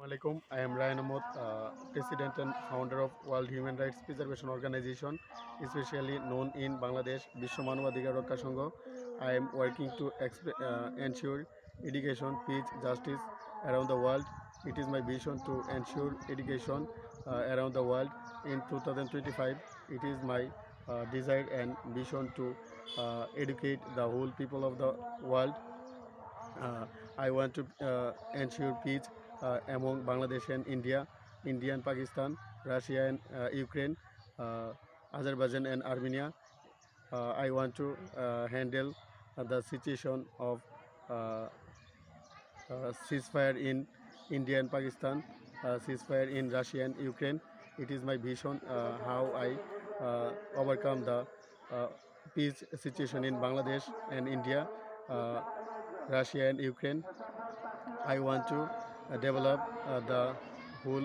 Alaikum. I am Ryan Ahmed, President and founder of World Human Rights Preservation Organization, especially known in Bangladesh, Bishwa Manabadhikar Raksha Sangha. I am working to ensure education, peace, justice around the world. It is my vision to ensure education around the world in 2025. It is my desire and vision to educate the whole people of the world. I want to ensure peace among Bangladesh and India, India and Pakistan, Russia and Ukraine, Azerbaijan and Armenia. I want to handle the situation of uh, ceasefire in India and Pakistan, ceasefire in Russia and Ukraine. It is my vision how I overcome the uh, peace situation in Bangladesh and India, Russia and Ukraine. I want to develop the whole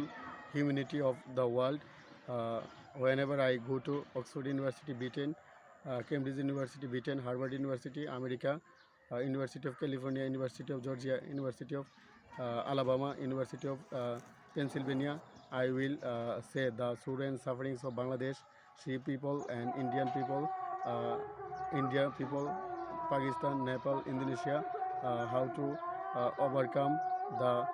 humanity of the world. Uh, Whenever I go to Oxford University, Britain, Cambridge University, Britain, Harvard University, America, University of California, University of Georgia, University of Alabama, University of Pennsylvania, I will say the sorrow and sufferings of Bangladesh, Sikh people and Indian people, India people, Pakistan, Nepal, Indonesia, how to overcome the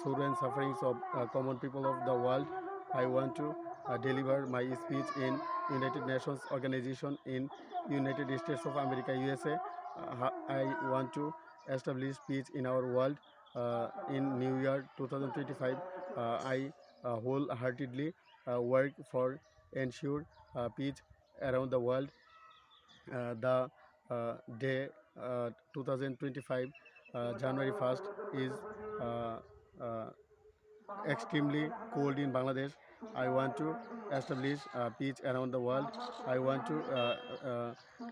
sorrow and sufferings of common people of the world. I want to deliver my speech in United Nations organization in United States of America, USA. I want to establish peace in our world in New Year 2025. I wholeheartedly work for ensure peace around the world. The day 2025 January 1st is uh, uh, extremely cold in Bangladesh. I want to establish peace around the world. I want to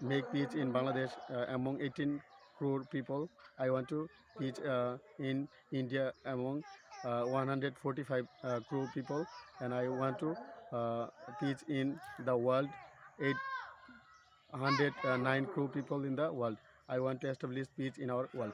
make peace in Bangladesh among 18 crore people. I want to peace in India among 145 crore people, and I want to peace in the world 809 crore people in the world. I want to establish peace in our world.